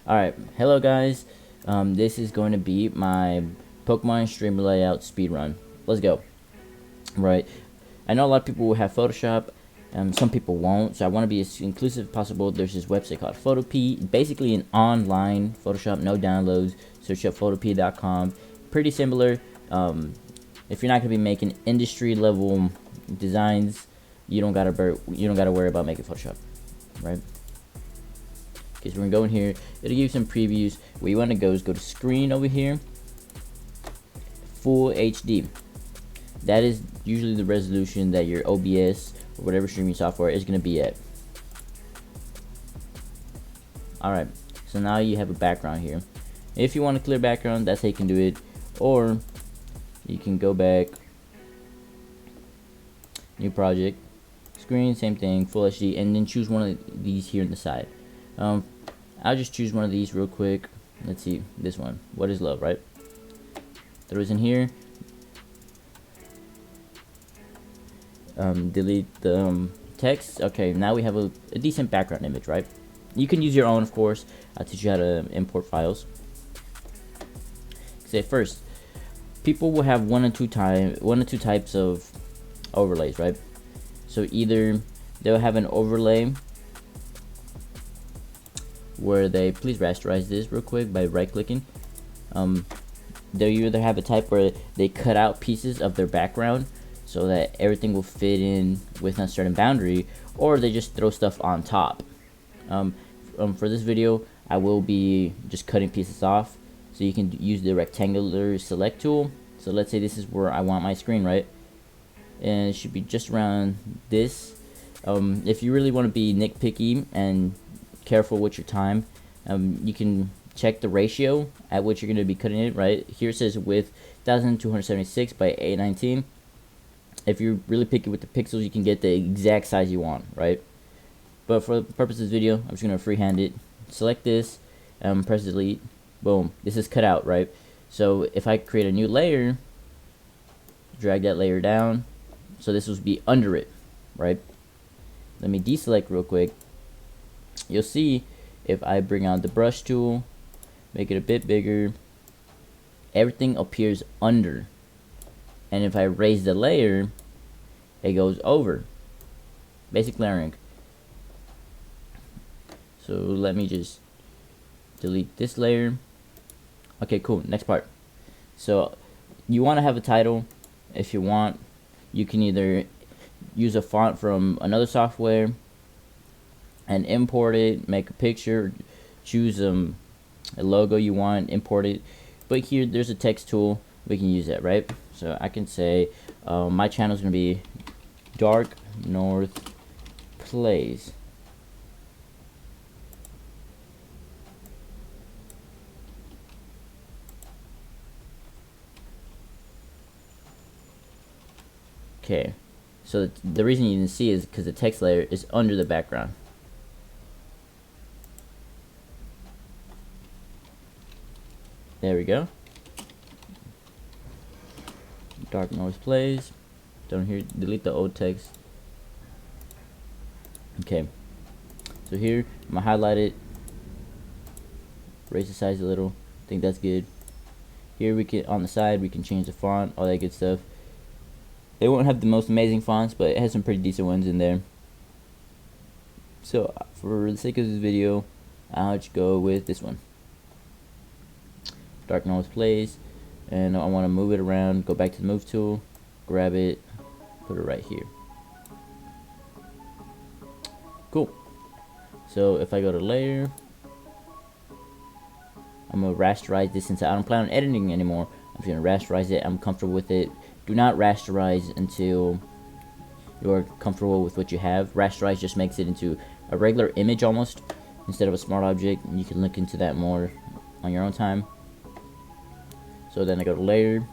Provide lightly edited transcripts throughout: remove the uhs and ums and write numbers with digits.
Alright, hello guys. This is going to be my Pokemon stream layout speedrun. Let's go. Right. I know a lot of people will have Photoshop. Some people won't. So I want to be as inclusive as possible. There's this website called Photopea. Basically an online Photoshop, no downloads. Search up photopea.com. Pretty similar. If you're not going to be making industry level designs, you don't gotta worry about making Photoshop, right? Okay, so we're gonna go in here. It'll give you some previews. Where you want to go is go to screen over here, full HD. That is usually the resolution that your OBS or whatever streaming software is gonna be at. Alright, so now you have a background here. If you want a clear background, that's how you can do it. Or you can go back, new project, screen, same thing, full HD, and then choose one of these here on the side. I'll just choose one of these real quick. Let's see, this one. What is love, right? Throw it in here. Delete the text. Okay, now we have a decent background image, right? You can use your own, of course. I'll teach you how to import files. Say first, people will have one or two types of overlays, right? So either they'll have an overlay where they, please rasterize this real quick by right clicking. They'll either have a type where they cut out pieces of their background so that everything will fit in with a certain boundary, or they just throw stuff on top. For this video, I will be just cutting pieces off, so you can use the rectangular select tool. So let's say this is where I want my screen, right? And it should be just around this. If you really want to be nitpicky and careful with your time, you can check the ratio at which you're going to be cutting it, right? Here it says width 1276 by 819. If you're really picky with the pixels, you can get the exact size you want, right? But for the purpose of this video, I'm just going to freehand it. Select this, press delete, boom, this is cut out, right? So if I create a new layer, drag that layer down, so this will be under it, right? Let me deselect real quick. You'll see if I bring out the brush tool, make it a bit bigger, everything appears under. And if I raise the layer, it goes over. Basic layering. So let me just delete this layer. Okay, cool. Next part. So you want to have a title. If you want, you can either use a font from another software and import it, make a picture, choose a logo you want, import it. But here there's a text tool, we can use that, right? So I can say my channel is going to be Dark North Plays. Okay, so the reason you didn't see is because the text layer is under the background. There we go. Dark North Plays. Down here, delete the old text. Okay. So here, I'm gonna highlight it. Raise the size a little. I think that's good. Here we can, on the side, we can change the font, all that good stuff. It won't have the most amazing fonts, but it has some pretty decent ones in there. So for the sake of this video, I'll just go with this one. Dark North Plays, and I want to move it around, go back to the move tool, grab it, put it right here. Cool. So if I go to layer, I'm going to rasterize this since I don't plan on editing anymore. I'm just going to rasterize it. I'm comfortable with it. Do not rasterize until you're comfortable with what you have. Rasterize just makes it into a regular image almost instead of a smart object. You can look into that more on your own time. So then I go to layer,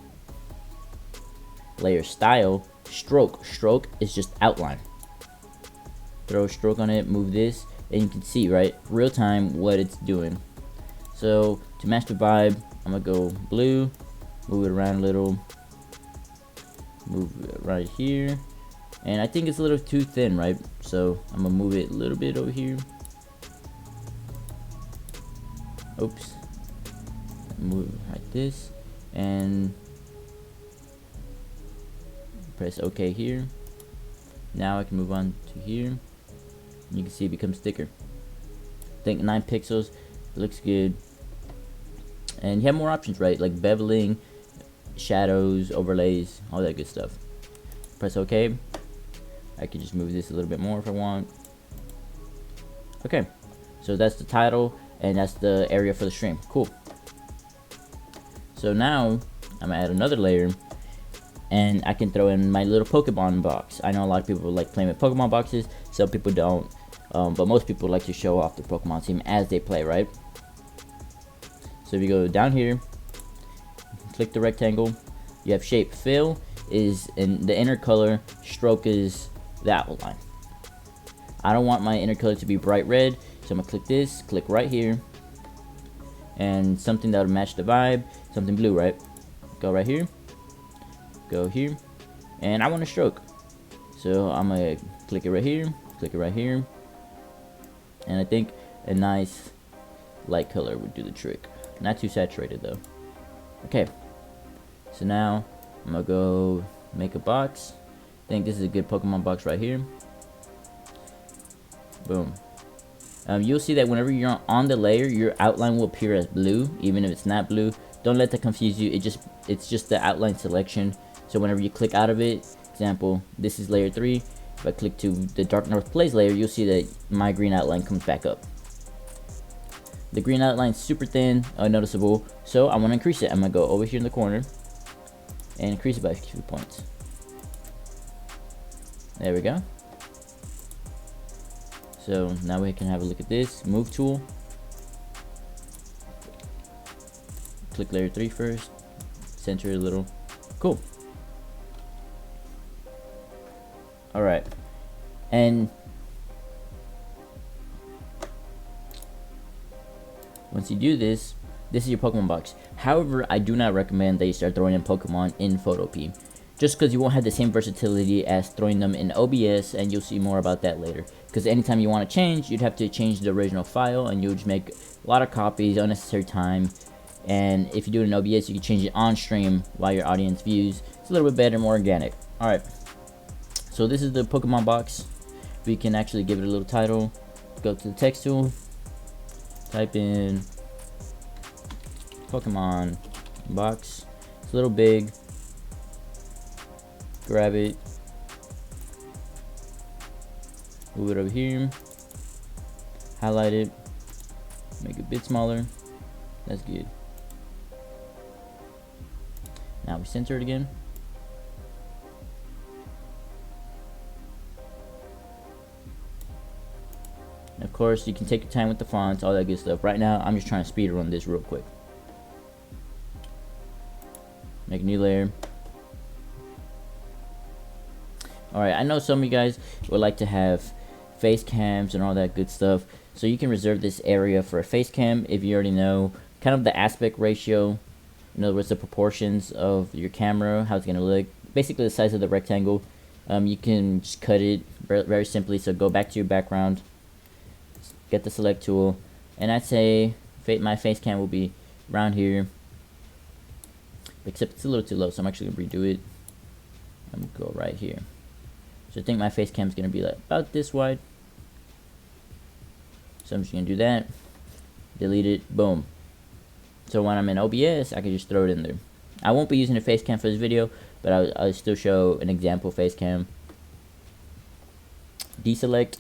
layer style, stroke. Stroke is just outline. Throw a stroke on it, move this, and you can see, right, real time what it's doing. So to match the vibe, I'm gonna go blue, move it around a little, move it right here, and I think it's a little too thin, right? So I'm gonna move it a little bit over here. Oops. Move like this, and press OK here. Now I can move on to here. You can see it becomes thicker. I think 9 pixels. Looks good. And you have more options, right? Like beveling, shadows, overlays, all that good stuff. Press OK. I can just move this a little bit more if I want. Okay, so that's the title, and that's the area for the stream. Cool. So now I'm gonna add another layer, and I can throw in my little Pokemon box. I know a lot of people like playing with Pokemon boxes. Some people don't, but most people like to show off their Pokemon team as they play, right? So if you go down here, click the rectangle, you have shape. Fill is in the inner color, stroke is the outline. I don't want my inner color to be bright red, so I'm gonna click this, click right here, and something that'll match the vibe, something blue, right? Go right here, go here, and I want a stroke, so I'm gonna click it right here, and I think a nice light color would do the trick. Not too saturated though. Okay, so now I'm gonna go make a box. I think this is a good Pokemon box right here. Boom. You'll see that whenever you're on the layer, your outline will appear as blue, even if it's not blue. Don't let that confuse you. It's just the outline selection. So whenever you click out of it, example, this is layer 3. If I click to the Dark North Plays layer, you'll see that my green outline comes back up. The green outline is super thin, unnoticeable, so I want to increase it. I'm gonna go over here in the corner and increase it by a few points. There we go. So now we can have a look at this move tool. Click layer 3 first, center it a little. Cool. Alright, and once you do this, this is your Pokemon box. However, I do not recommend that you start throwing in Pokemon in Photopea, just because you won't have the same versatility as throwing them in OBS, and you'll see more about that later. Because anytime you want to change, you'd have to change the original file, and you would just make a lot of copies, unnecessary time. And if you do it in OBS, you can change it on stream while your audience views. It's a little bit better, more organic. Alright, so this is the Pokemon box. We can actually give it a little title. Go to the text tool, type in Pokemon box. It's a little big. Grab it, move it over here, highlight it, make it a bit smaller. That's good. Now we center it again. And of course, you can take your time with the fonts, all that good stuff. Right now, I'm just trying to speed run this real quick. Make a new layer. Alright, I know some of you guys would like to have face cams and all that good stuff, so you can reserve this area for a face cam if you already know kind of the aspect ratio, in other words the proportions of your camera, how it's going to look, basically the size of the rectangle. You can just cut it very simply, so go back to your background, get the select tool, and I'd say my face cam will be around here, except it's a little too low, so I'm actually going to redo it. I'm going to go right here. So I think my face cam is going to be like about this wide. So I'm just going to do that. Delete it. Boom. So when I'm in OBS, I can just throw it in there. I won't be using a face cam for this video, but I'll still show an example face cam. Deselect.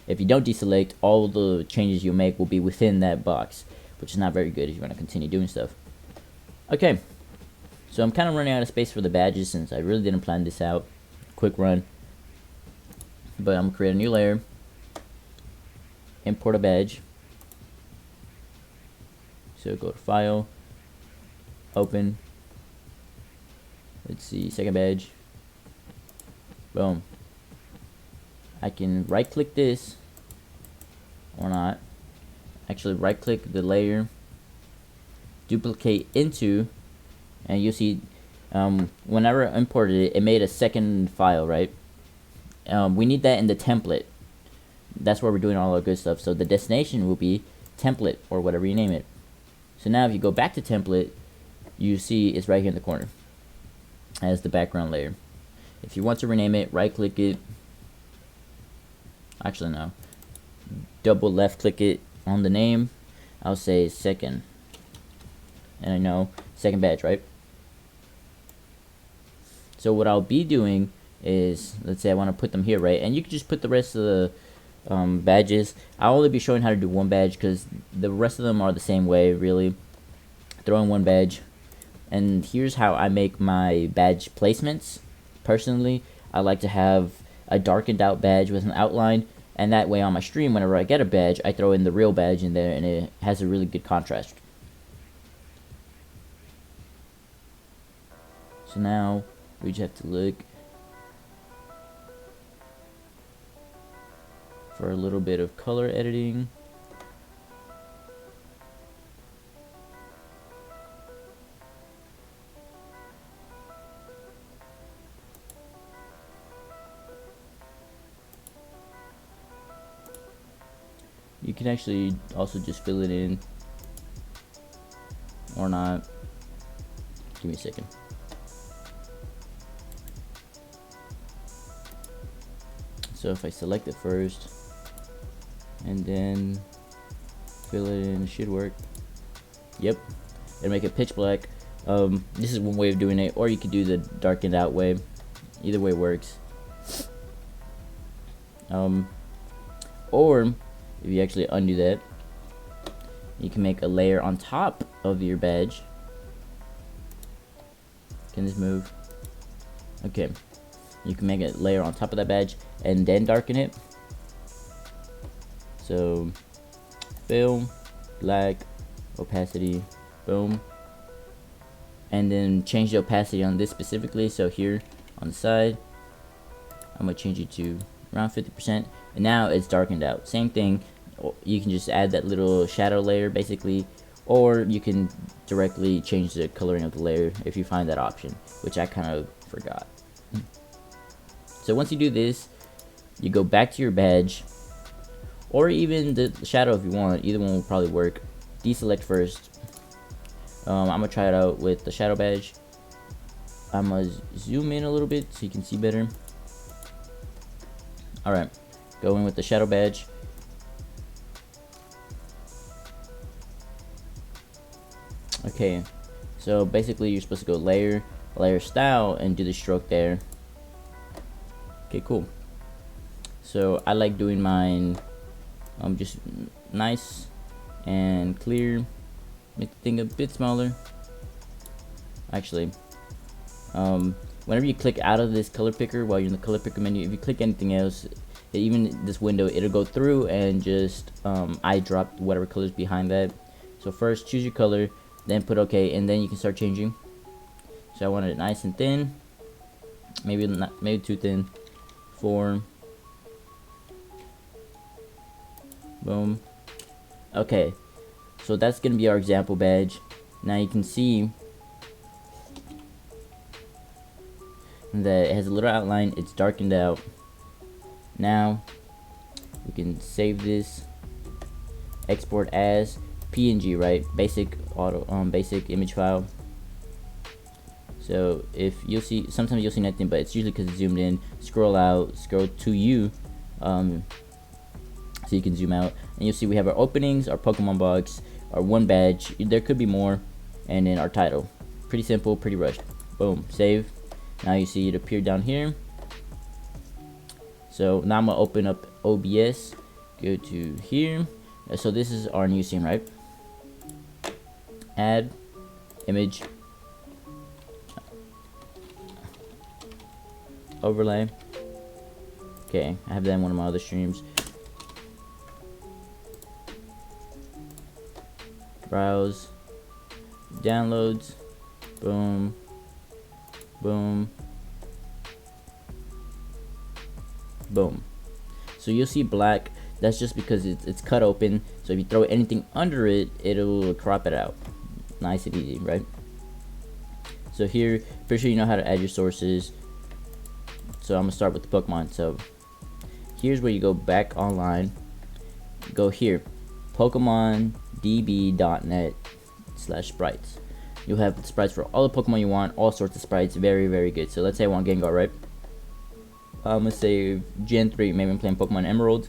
If you don't deselect, all the changes you make will be within that box, which is not very good if you want to continue doing stuff. Okay. So I'm kind of running out of space for the badges since I really didn't plan this out. Quick run. But I'm going to create a new layer, import a badge. So go to File, Open, let's see, second badge, boom. I can right click this, or not, actually right click the layer, duplicate into, and you see whenever I imported it, it made a second file, right? We need that in the template. That's where we're doing all our good stuff. So the destination will be template or whatever you name it. So now if you go back to template, you see it's right here in the corner as the background layer. If you want to rename it, right click it. Actually no, double left click it on the name. I'll say second, and I know second badge, right? So what I'll be doing is, let's say I want to put them here, right? And you can just put the rest of the badges. I'll only be showing how to do one badge because the rest of them are the same way, really. Throw in one badge. And here's how I make my badge placements. Personally, I like to have a darkened out badge with an outline, and that way on my stream, whenever I get a badge, I throw in the real badge in there, and it has a really good contrast. So now we just have to look for a little bit of color editing. You can actually also just fill it in or not. Give me a second. So if I select it first and then fill it in, it should work. Yep, it'll make it pitch black. This is one way of doing it, or you could do the darkened out way. Either way works. Or if you actually undo that, you can make a layer on top of your badge. Can this move? Okay, you can make a layer on top of that badge and then darken it. So fill, black, opacity, boom, and then change the opacity on this specifically. So here on the side, I'm gonna change it to around 50%, and now it's darkened out. Same thing, you can just add that little shadow layer basically, or you can directly change the coloring of the layer if you find that option, which I kind of forgot. So once you do this, you go back to your badge, or even the shadow if you want. Either one will probably work. Deselect first. I'm gonna try it out with the shadow badge. I'm gonna zoom in a little bit so you can see better. Alright, go in with the shadow badge. Okay, so basically you're supposed to go layer, layer style, and do the stroke there. Okay, cool. So I like doing mine just nice and clear. Make the thing a bit smaller. Actually, whenever you click out of this color picker while you're in the color picker menu, if you click anything else, even this window, it'll go through and just eye drop whatever color's behind that. So first choose your color, then put OK, and then you can start changing. So I want it nice and thin, maybe not, maybe too thin. 4, boom. Okay, so that's gonna be our example badge. Now you can see that it has a little outline, it's darkened out. Now we can save this, export as PNG, right? Basic basic image file. So if you'll see, sometimes you'll see nothing, but it's usually because it's zoomed in. Scroll out, scroll to you, so you can zoom out, and you'll see we have our openings, our Pokemon box, our one badge. There could be more, and then our title. Pretty simple, pretty rushed. Boom, save. Now you see it appear down here. So now I'm gonna open up OBS, go to here. So this is our new scene, right? Add image, overlay. Okay, I have that in one of my other streams. Browse, downloads, boom, boom, boom. So you'll see black. That's just because it's cut open. So if you throw anything under it, it'll crop it out. Nice and easy, right? So here, pretty sure you know how to add your sources. So I'm gonna start with the Pokemon. So here's where you go back online. Go here, PokemonDB.net. sprites. You'll have sprites for all the Pokemon you want, all sorts of sprites, very, very good. So let's say I want Gengar, right? Let's say Gen 3, maybe I'm playing Pokemon Emerald.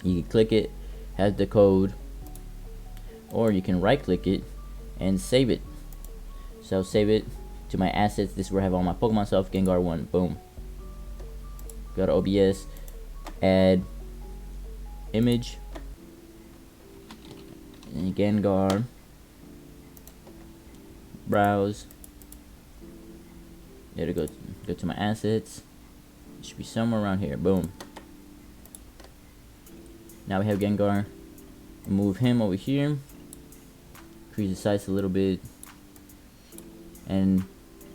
You can click it, have the code, or you can right click it and save it. So save it to my assets. This is where I have all my Pokemon stuff. Gengar 1, boom. Go to OBS, add image, and Gengar, browse. There to go to my assets. It should be somewhere around here. Boom. Now we have Gengar. Move him over here. Increase the size a little bit. And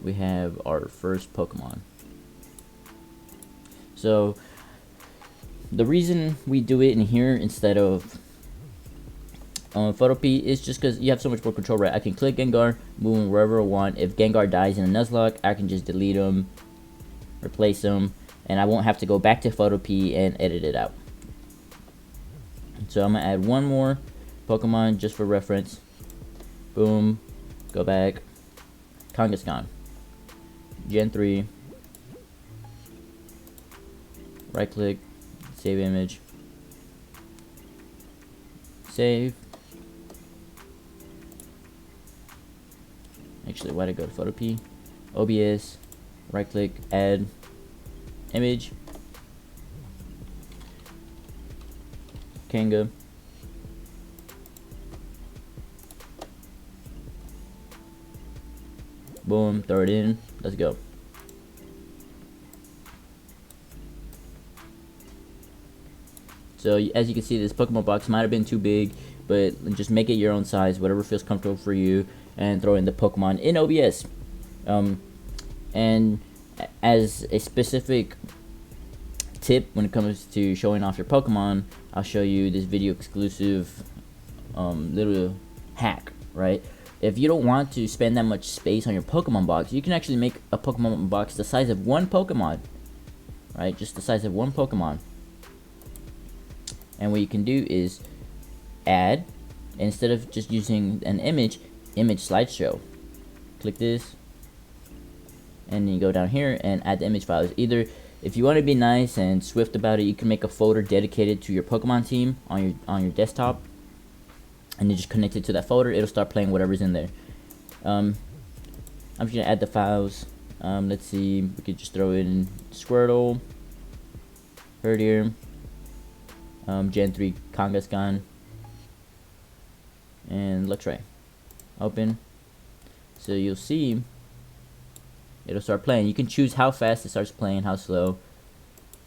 we have our first Pokemon. So the reason we do it in here instead of Photopea is just because you have so much more control, right? I can click Gengar, move him wherever I want. If Gengar dies in a Nuzlocke, I can just delete him, replace him, and I won't have to go back to Photopea and edit it out. So I'm gonna add one more Pokemon just for reference. Boom, go back. Kangaskhan, Gen 3. Right click, save image, save. Actually, why did I go to Photopea? OBS, right click, add image, Kanga, boom, throw it in, let's go. So as you can see, this Pokemon box might have been too big, but just make it your own size, whatever feels comfortable for you, and throw in the Pokemon in OBS. And as a specific tip when it comes to showing off your Pokemon, I'll show you this video exclusive little hack, right? If you don't want to spend that much space on your Pokemon box, you can actually make a Pokemon box the size of one Pokemon, right? Just the size of one Pokemon. And what you can do is add, instead of just using an image slideshow. Click this, and then you go down here and add the image files. Either, if you want to be nice and swift about it, you can make a folder dedicated to your Pokemon team on your desktop, and you just connect it to that folder. It'll start playing whatever's in there. I'm just gonna add the files. Let's see, we could just throw in Squirtle, Herdier, Gen 3 Kangaskhan, and let's try open. So you'll see it'll start playing. You can choose how fast it starts playing, how slow.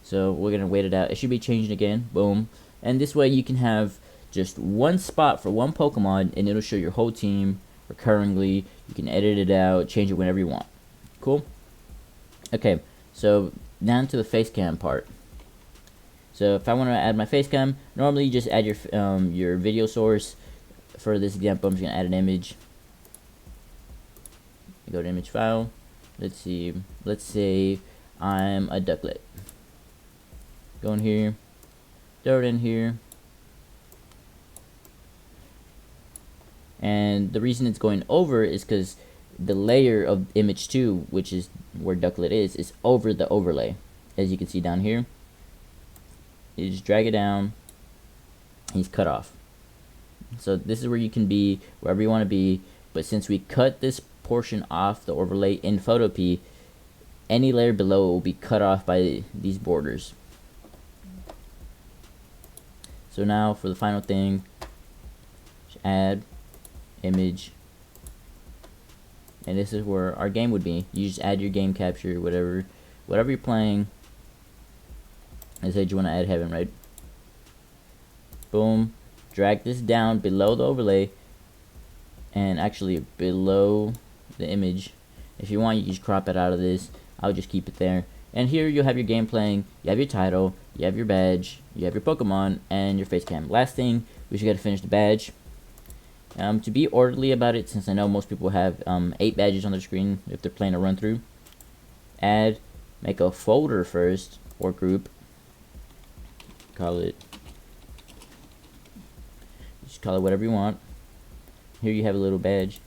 So we're gonna wait it out. It should be changing again. Boom. And this way you can have just one spot for one Pokemon, and it'll show your whole team recurringly. You can edit it out, change it whenever you want. Cool. Okay, so down to the face cam part. So if I want to add my face cam, normally you just add your video source. For this example, I'm just gonna add an image. You go to image file. Let's see. Let's say I'm a ducklet. Go in here, throw it in here, and the reason it's going over is because the layer of image 2, which is where ducklet is over the overlay. As you can see down here, you just drag it down, he's cut off. So this is where you can be wherever you want to be, but since we cut this portion off the overlay in Photopea, any layer below will be cut off by these borders. So now for the final thing, add image, and this is where our game would be. You just add your game capture, whatever you're playing. I said you want to add heaven, right? Boom. Drag this down below the overlay, and actually below the image. If you want, you just crop it out of this. I'll just keep it there. And here you'll have your game playing, you have your title, you have your badge, you have your Pokemon, and your face cam. Last thing, we should gotta finish the badge. To be orderly about it, since I know most people have 8 badges on their screen if they're playing a run through. Add, make a folder first, or group. Call it call it whatever you want. Here you have a little badge.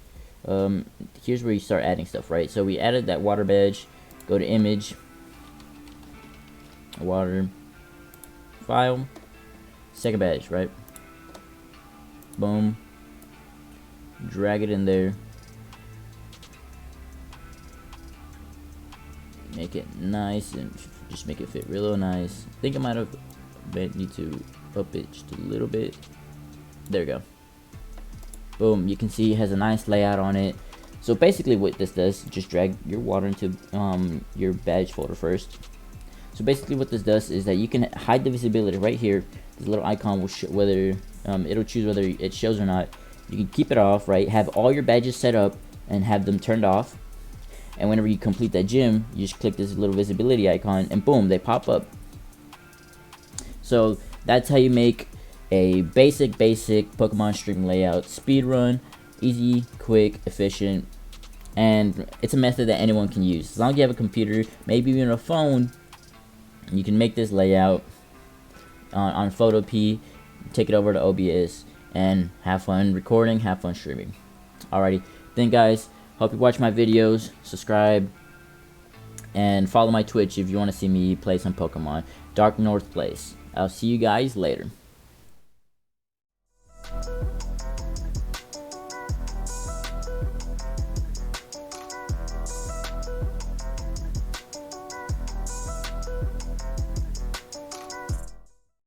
Here's where you start adding stuff, right? So we added that water badge. Go to image, water, file, second badge, right? Boom. Drag it in there. Make it nice and just make it fit real nice. I think I might have need to up it just a little bit. There we go. Boom. You can see it has a nice layout on it. So basically what this does, just drag your water into your badge folder first. So basically what this does is that you can hide the visibility right here. This little icon will show whether it'll choose whether it shows or not. You can keep it off, right? Have all your badges set up and have them turned off. And whenever you complete that gym, you just click this little visibility icon and boom, they pop up. So that's how you make a basic Pokemon stream layout. Speed run, easy, quick, efficient, and it's a method that anyone can use. As long as you have a computer, maybe even a phone, you can make this layout on Photopea, take it over to OBS, and have fun recording, have fun streaming. Alrighty, then guys, hope you watch my videos, subscribe, and follow my Twitch if you want to see me play some Pokemon. Dark North Plays. I'll see you guys later.